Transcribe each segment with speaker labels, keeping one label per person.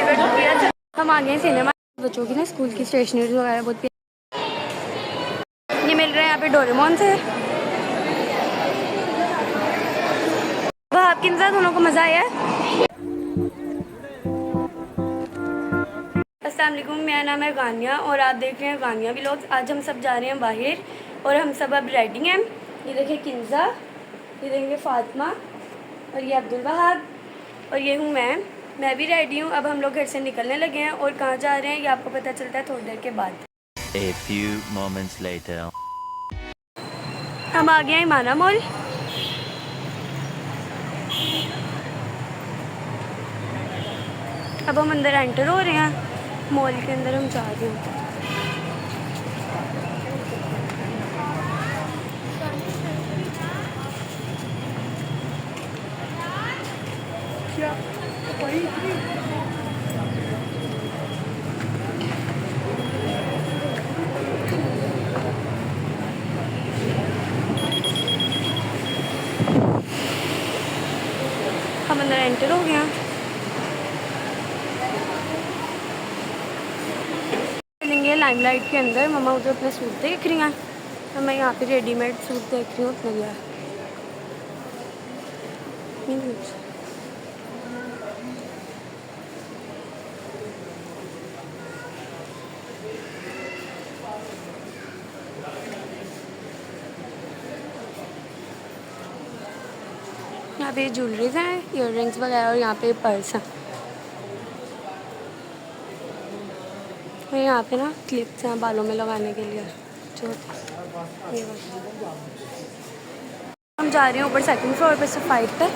Speaker 1: Ticket किया। हम आ गए सिनेमा। बच्चों की ना स्कूल की स्टेशनरी वगैरह बहुत ये मिल रहे हैं यहाँ पे डोरेमोन से। वह आपके साथ दोनों को मज़ा आया है। अस्सलाम वालेकुम, मेरा नाम है गानिया और आप देख रहे हैं गानिया व्लॉग्स। आज हम सब जा रहे हैं बाहर और हम सब अब रेडी हैं। ये देखिए किंजा, ये देखेंगे फातिमा और ये अब्दुल वहाब और ये हूँ मैं भी रेडी हूँ। अब हम लोग घर से निकलने लगे हैं और कहाँ जा रहे हैं ये आपको पता चलता है थोड़ी देर के बाद।
Speaker 2: A few moments later.
Speaker 1: हम आ गए हैं माना मॉल। अब हम अंदर एंटर हो रहे हैं। मॉल के अंदर हम जा रहे हैं। हम अंदर एंटर हो गए हैं। चलेंगे लाइमलाइट के अंदर। मम्मा उधर अपने सूट देख रही हैं और मैं यहाँ पे रेडीमेड सूट देख रही हूँ अपने लिए। यहाँ पे ज्वेलरीज हैं, ईयर रिंग्स वगैरह और यहाँ पे पर्स हैं। और यहाँ पे ना क्लिप्स हैं बालों में लगाने के लिए जो ये हम जा रहे हैं ऊपर सेकंड फ्लोर पे से 5 पे।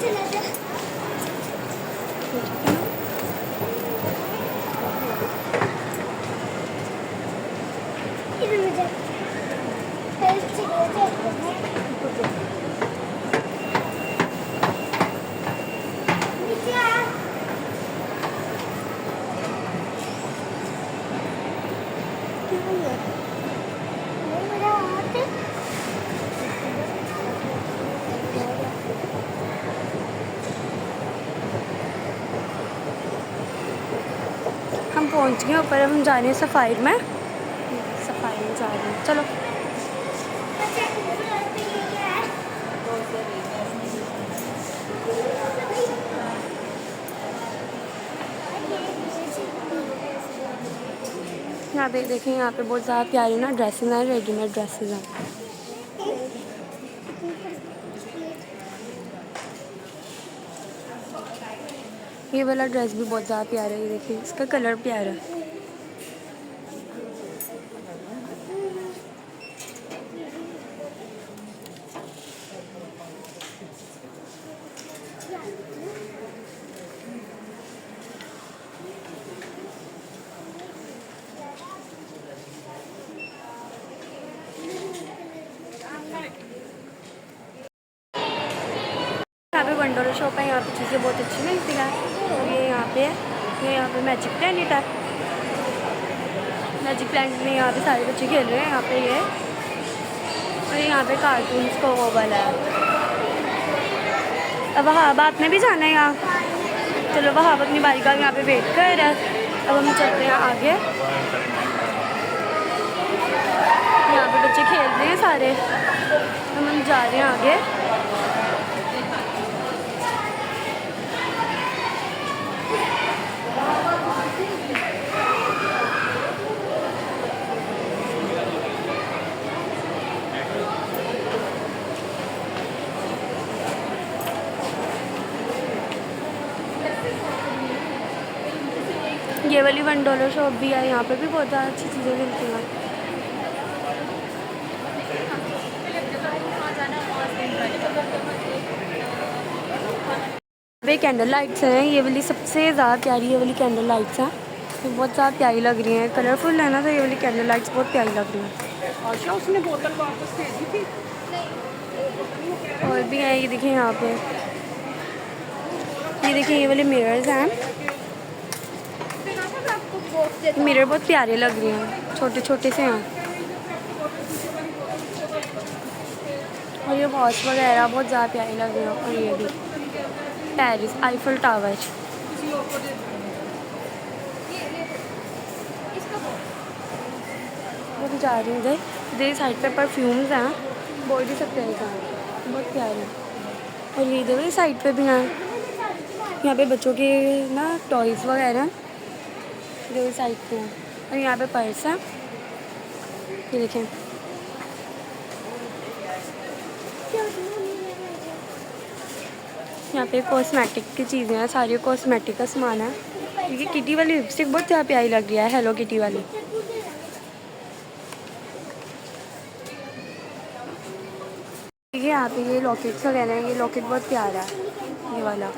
Speaker 1: हम पहुंच गए ऊपर। हम जा रहे हैं सफ़ारी में जा रहे हैं। चलो यहाँ पे देखें, यहाँ पे बहुत ज़्यादा प्यारी ना ड्रेसेस हैं, रेडीमेड ड्रेसेस हैं। ये वाला ड्रेस भी बहुत ज़्यादा प्यारा है। ये देखिए इसका कलर प्यारा है। यहाँ पे वंडर शॉप है। यहाँ पे चीज़ें बहुत अच्छी मिलती हैं। और ये यहाँ पे है, ये यहाँ पे मैजिक प्लैनेट है। मैजिक प्लैनेट में यहाँ पे सारे बच्चे खेल रहे हैं। यहाँ पे ये और यहाँ पे कार्टून्स का वो वाला है। अब वहाँ आपने भी जाना है यहाँ। चलो वहाँ अपनी बारी का यहाँ पे वेट कर रहा है। अब हम चलते हैं आगे। यहाँ पे बच्चे खेल रहे हैं सारे। हम जा रहे हैं आगे। ये वाली $1 शॉप भी है। यहाँ पे भी बहुत ज़्यादा अच्छी चीज़ें मिलती हैं। वे कैंडल लाइट्स हैं। ये वाली सबसे ज़्यादा प्यारी ये वाली कैंडल लाइट्स हैं। ये बहुत ज़्यादा प्यारी लग रही हैं, कलरफुल है ना, तो ये वाली कैंडल लाइट्स बहुत प्यारी लग रही हैं।
Speaker 3: अच्छा, उसने बोतल वापस भेजी थी।
Speaker 1: और भी हैं, ये देखिए यहाँ पे, ये देखिए ये वाले मिरर्स हैं। मिरर बहुत प्यारे लग रहे हैं, छोटे छोटे से हैं। और ये वॉच वगैरह बहुत ज़्यादा प्यारी लग रही है। और ये भी पेरिस आईफल टावर। जा रहे हैं इधर। इधर साइड पे परफ्यूम्स हैं, बॉडी स्प्रेज हैं, बहुत प्यारे। और ये इधर साइड पे भी हैं, यहाँ पे बच्चों के ना टॉयज़ वगैरह इधर साइड पे हैं। और यहाँ पे पर्स है, ये देखें। यहाँ पे कॉस्मेटिक की चीज़ें हैं, सारी कॉस्मेटिक का सामान है। ये किटी वाली लिपस्टिक बहुत ज़्यादा प्यारी लग रही है, हेलो किटी वाली। ये यहाँ पे ये लॉकेट्स वगैरह हैं, ये लॉकेट बहुत प्यारा है ये वाला।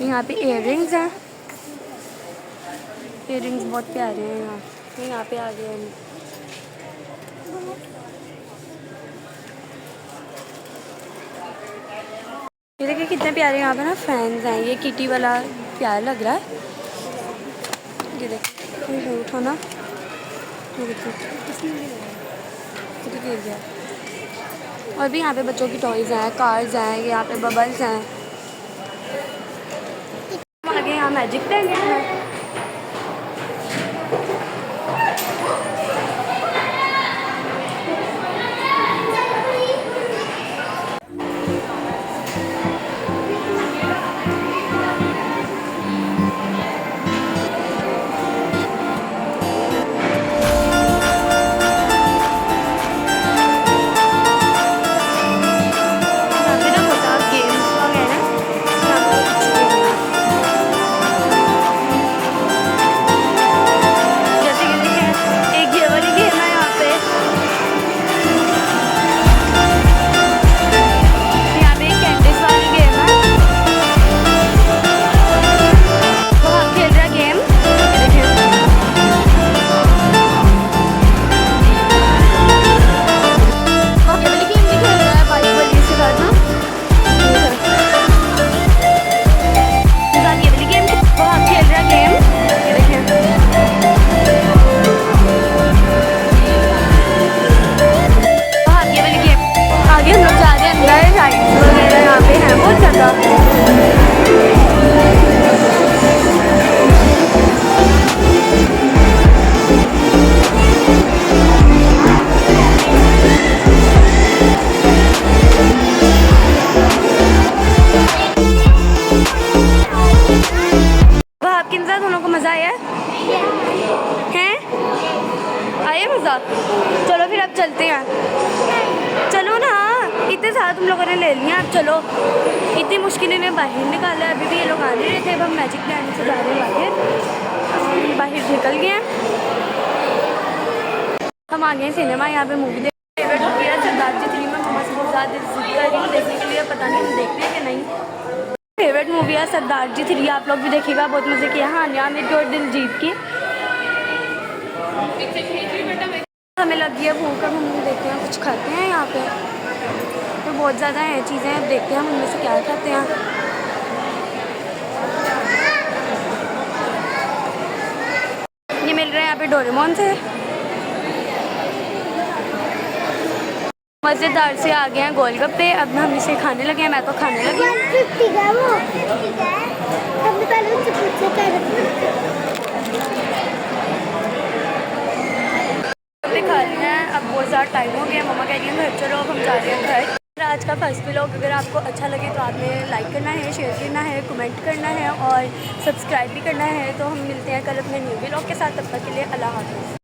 Speaker 1: यहाँ पे इयररिंग्स हैं, इयररिंग्स बहुत प्यारे हैं। यहाँ पे आ गए हैं। ये देखिए कितने प्यारे यहाँ पे ना फैंस हैं। ये किटी वाला प्यारा लग रहा है। ये देखिए उठाना, ये देखिए और भी यहाँ पे बच्चों की टॉयज़ हैं, कार्स हैं, यहाँ पे बबल्स हैं। आगे यहाँ मैजिक पेन है। दोनों को मज़ा आया है? आया मज़ा? चलो फिर अब चलते हैं। चलो ना, इतने सारा तुम लोगों ने ले लिया, अब चलो। इतनी मुश्किल ने बाहर निकाला है, अभी भी ये लोग आ नहीं रहे थे। अब हम मैजिक लैंड से जा रहे हैं बाहर, बाहर निकल गए हैं। हम आ गए सिनेमा, यहाँ पे मूवी देख फेवरेट मूवी है सरदार जी 3 में मम्मा से बहुत ज़्यादा जिद कर रही हूँ देखने के लिए, पता नहीं हम देखते हैं कि नहीं। फेवरेट मूवी है सरदार जी 3, आप लोग भी देखिएगा, बहुत मज़े किया। हाँ यहाँ मेरी और दिलजीत की। हमें लगी है भूख, अब हम देखते हैं कुछ खाते हैं यहाँ पे। तो बहुत ज़्यादा हैं चीज़ें, अब देखते हैं हम उनमें से क्या खाते हैं। ये मिल रहे हैं यहाँ पे डोरेमोन से। मज़ेदार से आ गए हैं गोलगप्पे, अब हम इसे खाने लगे हैं। मैं तो खाने लगी हूँ। खा रहे हैं, अब बहुत ज़्यादा टाइम हो गया। मम्मा कह रही है घर चलो, अब हम जा रहे हैं घर। आज का फर्स्ट व्लॉग अगर आपको अच्छा लगे तो आपने लाइक करना है, शेयर करना है, कमेंट करना है और सब्सक्राइब भी करना है। तो हम मिलते हैं कल अपने न्यू व्लॉग के साथ, तब तक के लिए अल्लाह हाफ़िज़।